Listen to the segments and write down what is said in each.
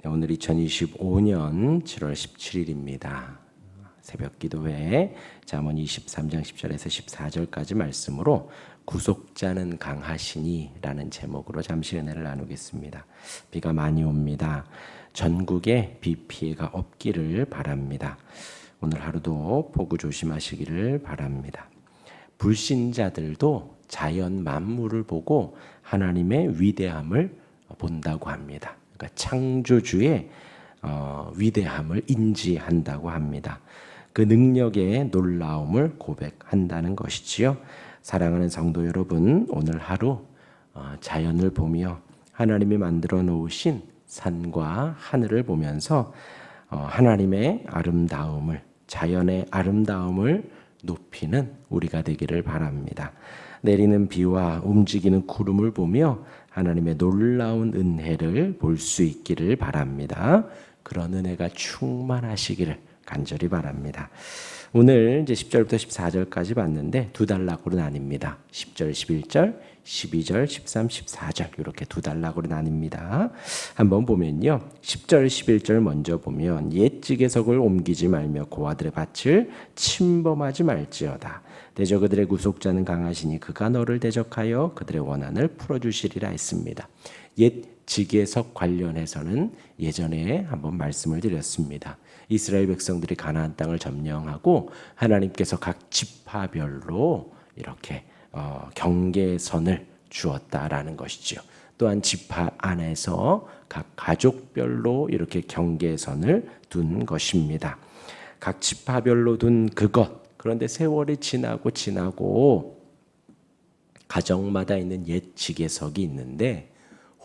오늘 2025년 7월 17일입니다. 새벽 기도회 잠언 23장 10절에서 14절까지 말씀으로 구속자는 강하시니 라는 제목으로 잠시 은혜를 나누겠습니다. 비가 많이 옵니다. 전국에 비 피해가 없기를 바랍니다. 오늘 하루도 폭우 조심하시기를 바랍니다. 불신자들도 자연 만물을 보고 하나님의 위대함을 본다고 합니다. 그러니까 창조주의 위대함을 인지한다고 합니다. 그 능력의 놀라움을 고백한다는 것이지요. 사랑하는 성도 여러분, 오늘 하루 자연을 보며 하나님이 만들어 놓으신 산과 하늘을 보면서 하나님의 아름다움을, 자연의 아름다움을 높이는 우리가 되기를 바랍니다. 내리는 비와 움직이는 구름을 보며 하나님의 놀라운 은혜를 볼 수 있기를 바랍니다. 그런 은혜가 충만하시기를 간절히 바랍니다. 오늘 이제 10절부터 14절까지 봤는데 두 단락으로 나뉩니다. 10절, 11절, 12절, 13, 14절 이렇게 두 단락으로 나뉩니다. 한번 보면요. 10절, 11절 먼저 보면 옛 지게석을 옮기지 말며 고아들의 밭을 침범하지 말지어다. 대저 그들의 구속자는 강하시니 그가 너를 대적하여 그들의 원한을 풀어주시리라 했습니다. 옛 지게석 관련해서는 예전에 한번 말씀을 드렸습니다. 이스라엘 백성들이 가나안 땅을 점령하고 하나님께서 각 지파별로 이렇게 경계선을 주었다라는 것이죠. 또한 지파 안에서 각 가족별로 이렇게 경계선을 둔 것입니다. 각 지파별로 둔 그것, 그런데 세월이 지나고 가정마다 있는 옛 지게석이 있는데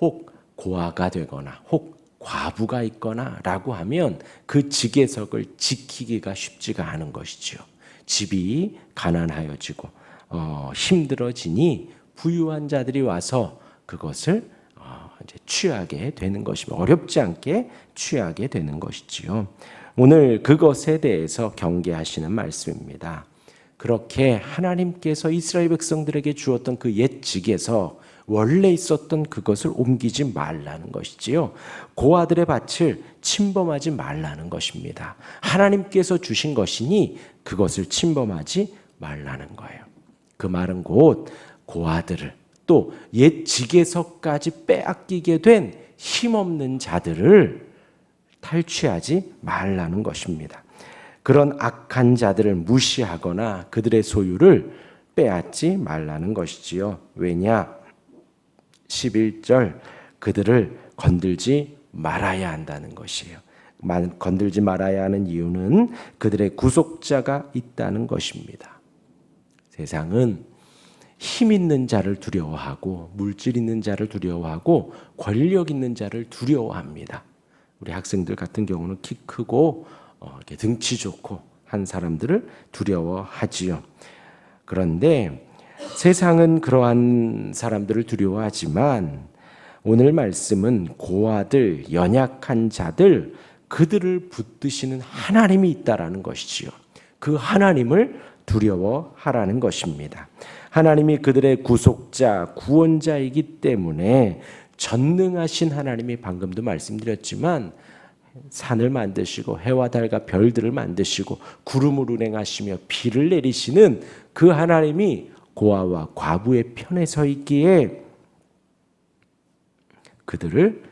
혹 고아가 되거나 혹 과부가 있거나 라고 하면 그 지게석을 지키기가 쉽지가 않은 것이죠. 집이 가난하여지고 힘들어지니 부유한 자들이 와서 그것을 이제 취하게 되는 것이며 어렵지 않게 취하게 되는 것이지요. 오늘 그것에 대해서 경계하시는 말씀입니다. 그렇게 하나님께서 이스라엘 백성들에게 주었던 그 옛 지게석, 원래 있었던 그것을 옮기지 말라는 것이지요. 고아들의 밭을 침범하지 말라는 것입니다. 하나님께서 주신 것이니 그것을 침범하지 말라는 거예요. 그 말은 곧 고아들을 또 옛 지게석까지 빼앗기게 된 힘없는 자들을 탈취하지 말라는 것입니다. 그런 악한 자들을 무시하거나 그들의 소유를 빼앗지 말라는 것이지요. 왜냐? 11절 그들을 건들지 말아야 한다는 것이에요. 건들지 말아야 하는 이유는 그들의 구속자가 있다는 것입니다. 세상은 힘 있는 자를 두려워하고 물질 있는 자를 두려워하고 권력 있는 자를 두려워합니다. 우리 학생들 같은 경우는 키 크고 이렇게 등치 좋고 한 사람들을 두려워하지요. 그런데 세상은 그러한 사람들을 두려워하지만 오늘 말씀은 고아들, 연약한 자들, 그들을 붙드시는 하나님이 있다라는 것이지요. 그 하나님을 두려워하라는 것입니다. 하나님이 그들의 구속자, 구원자이기 때문에 전능하신 하나님이 방금도 말씀드렸지만 산을 만드시고 해와 달과 별들을 만드시고 구름을 운행하시며 비를 내리시는 그 하나님이 고아와 과부의 편에 서 있기에 그들을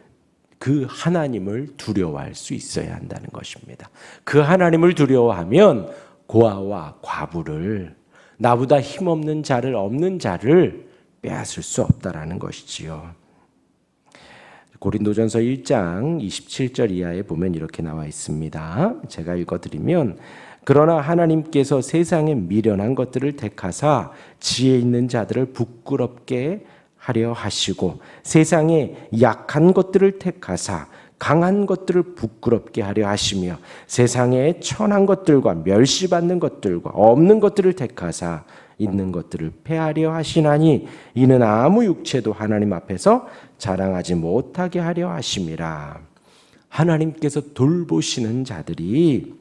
그 하나님을 두려워할 수 있어야 한다는 것입니다. 그 하나님을 두려워하면 고아와 과부를 나보다 힘없는 자를 없는 자를 빼앗을 수 없다라는 것이지요. 고린도전서 1장 27절 이하에 보면 이렇게 나와 있습니다. 제가 읽어드리면 그러나 하나님께서 세상에 미련한 것들을 택하사 지혜 있는 자들을 부끄럽게 하려 하시고 세상에 약한 것들을 택하사 강한 것들을 부끄럽게 하려 하시며 세상에 천한 것들과 멸시받는 것들과 없는 것들을 택하사 있는 것들을 패하려 하시나니 이는 아무 육체도 하나님 앞에서 자랑하지 못하게 하려 하심이라. 하나님께서 돌보시는 자들이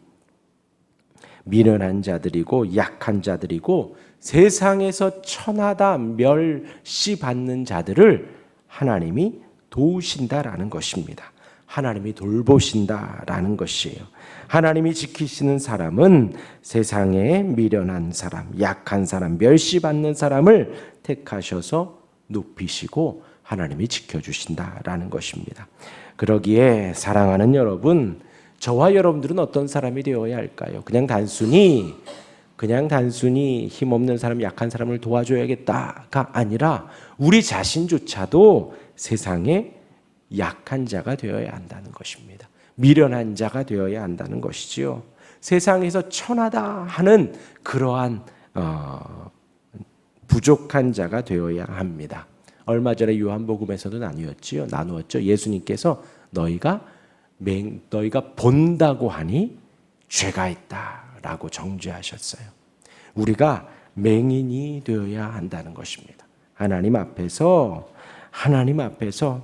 미련한 자들이고 약한 자들이고 세상에서 천하다 멸시받는 자들을 하나님이 도우신다라는 것입니다. 하나님이 돌보신다라는 것이에요. 하나님이 지키시는 사람은 세상에 미련한 사람, 약한 사람, 멸시받는 사람을 택하셔서 높이시고 하나님이 지켜주신다라는 것입니다. 그러기에 사랑하는 여러분, 저와 여러분들은 어떤 사람이 되어야 할까요? 그냥 단순히 힘없는 사람, 약한 사람을 도와줘야겠다가 아니라 우리 자신조차도 세상에 약한 자가 되어야 한다는 것입니다. 미련한 자가 되어야 한다는 것이지요. 세상에서 천하다 하는 그러한 부족한 자가 되어야 합니다. 얼마 전에 요한복음에서도 나누었죠. 예수님께서 너희가 본다고 하니 죄가 있다라고 정죄하셨어요. 우리가 맹인이 되어야 한다는 것입니다. 하나님 앞에서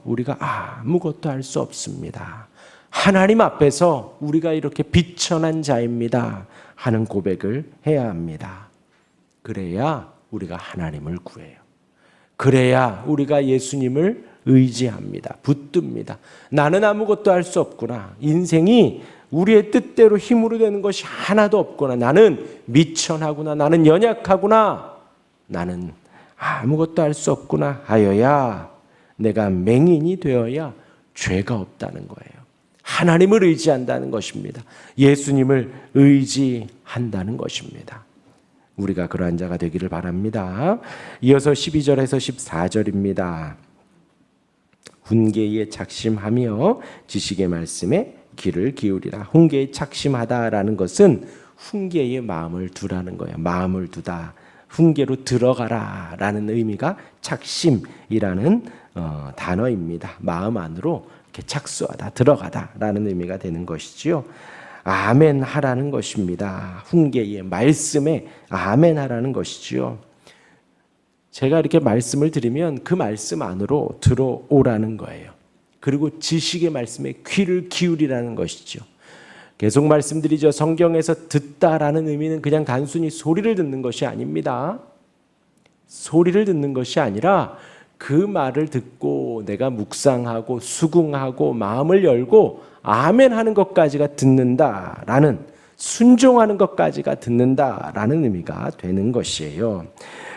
우리가 아무것도 할 수 없습니다. 하나님 앞에서 우리가 이렇게 비천한 자입니다 하는 고백을 해야 합니다. 그래야 우리가 하나님을 구해요. 그래야 우리가 예수님을 의지합니다. 붙듭니다. 나는 아무것도 할 수 없구나. 인생이 우리의 뜻대로 힘으로 되는 것이 하나도 없구나. 나는 미천하구나. 나는 연약하구나. 나는 아무것도 할 수 없구나 하여야 내가 맹인이 되어야 죄가 없다는 거예요. 하나님을 의지한다는 것입니다. 예수님을 의지한다는 것입니다. 우리가 그러한 자가 되기를 바랍니다. 이어서 12절에서 14절입니다. 훈계에 착심하며 지식의 말씀에 귀를 기울이라. 훈계에 착심하다라는 것은 훈계에 마음을 두라는 거예요. 마음을 두다. 훈계로 들어가라라는 의미가 착심이라는 단어입니다. 마음 안으로 이렇게 착수하다, 들어가다라는 의미가 되는 것이지요. 아멘 하라는 것입니다. 훈계의 말씀에 아멘 하라는 것이지요. 제가 이렇게 말씀을 드리면 그 말씀 안으로 들어오라는 거예요. 그리고 지식의 말씀에 귀를 기울이라는 것이죠. 계속 말씀드리죠. 성경에서 듣다라는 의미는 그냥 단순히 소리를 듣는 것이 아닙니다. 소리를 듣는 것이 아니라 그 말을 듣고 내가 묵상하고 수긍하고 마음을 열고 아멘 하는 것까지가 듣는다라는, 순종하는 것까지가 듣는다라는 의미가 되는 것이에요.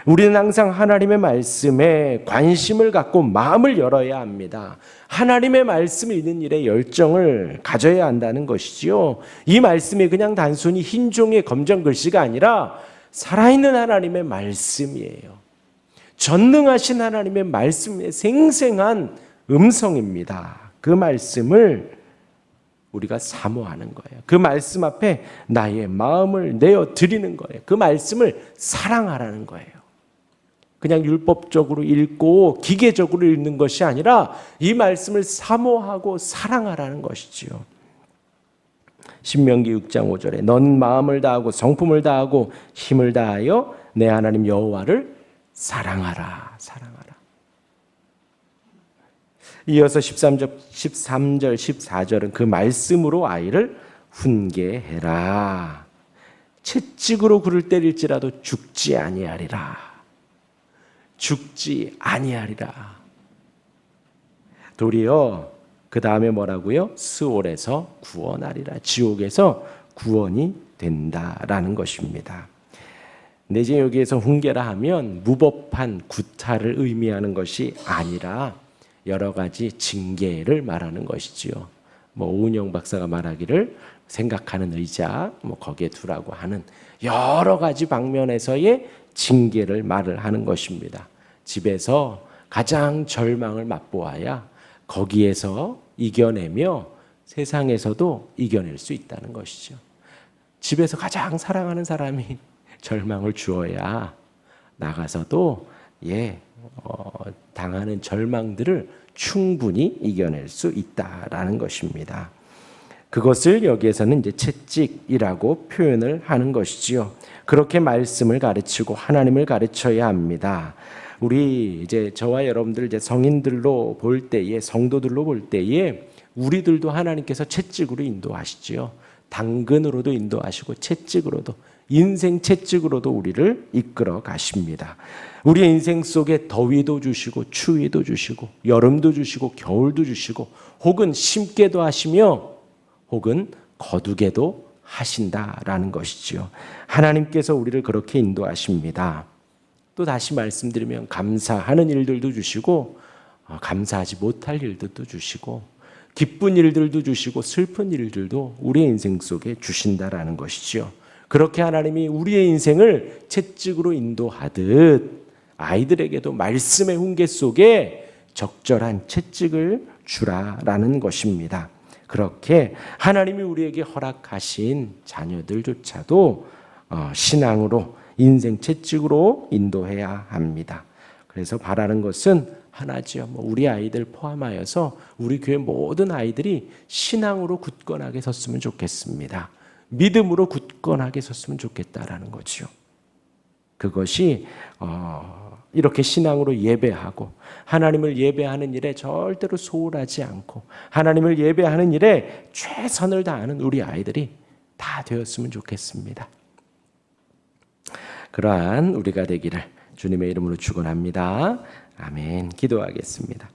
우리는 항상 하나님의 말씀에 관심을 갖고 마음을 열어야 합니다. 하나님의 말씀을 읽는 일에 열정을 가져야 한다는 것이지요. 이 말씀이 그냥 단순히 흰 종이의 검정 글씨가 아니라 살아있는 하나님의 말씀이에요. 전능하신 하나님의 말씀의 생생한 음성입니다. 그 말씀을 우리가 사모하는 거예요. 그 말씀 앞에 나의 마음을 내어 드리는 거예요. 그 말씀을 사랑하라는 거예요. 그냥 율법적으로 읽고 기계적으로 읽는 것이 아니라 이 말씀을 사모하고 사랑하라는 것이지요. 신명기 6장 5절에 넌 마음을 다하고 성품을 다하고 힘을 다하여 내 하나님 여호와를 사랑하라. 이어서 13절, 14절은 그 말씀으로 아이를 훈계해라. 채찍으로 그를 때릴지라도 죽지 아니하리라. 도리어 그 다음에 뭐라고요? 스올에서 구원하리라. 지옥에서 구원이 된다라는 것입니다. 근데 이제 여기에서 훈계라 하면 무법한 구타를 의미하는 것이 아니라 여러 가지 징계를 말하는 것이지요. 오은영 박사가 말하기를 생각하는 의자 거기에 두라고 하는 여러 가지 방면에서의 징계를 말을 하는 것입니다. 집에서 가장 절망을 맛보아야 거기에서 이겨내며 세상에서도 이겨낼 수 있다는 것이죠. 집에서 가장 사랑하는 사람이 절망을 주어야 나가서도 당하는 절망들을 충분히 이겨낼 수 있다라는 것입니다. 그것을 여기에서는 이제 채찍이라고 표현을 하는 것이지요. 그렇게 말씀을 가르치고 하나님을 가르쳐야 합니다. 우리 이제 저와 여러분들 이제 성인들로 볼 때에, 성도들로 볼 때에 우리들도 하나님께서 채찍으로 인도하시지요. 당근으로도 인도하시고 채찍으로도 인생 채찍으로도 우리를 이끌어 가십니다. 우리의 인생 속에 더위도 주시고 추위도 주시고 여름도 주시고 겨울도 주시고 혹은 심게도 하시며 혹은 거두게도 하신다라는 것이지요. 하나님께서 우리를 그렇게 인도하십니다. 또 다시 말씀드리면 감사하는 일들도 주시고 감사하지 못할 일들도 주시고 기쁜 일들도 주시고 슬픈 일들도 우리의 인생 속에 주신다라는 것이지요. 그렇게 하나님이 우리의 인생을 채찍으로 인도하듯 아이들에게도 말씀의 훈계 속에 적절한 채찍을 주라라는 것입니다. 그렇게 하나님이 우리에게 허락하신 자녀들조차도 신앙으로 인생 채찍으로 인도해야 합니다. 그래서 바라는 것은 하나지요. 우리 아이들 포함하여서 우리 교회 모든 아이들이 신앙으로 굳건하게 섰으면 좋겠습니다. 믿음으로 굳건하게 섰으면 좋겠다라는 거죠. 그것이 이렇게 신앙으로 예배하고 하나님을 예배하는 일에 절대로 소홀하지 않고 하나님을 예배하는 일에 최선을 다하는 우리 아이들이 다 되었으면 좋겠습니다. 그러한 우리가 되기를 주님의 이름으로 축원합니다. 아멘. 기도하겠습니다.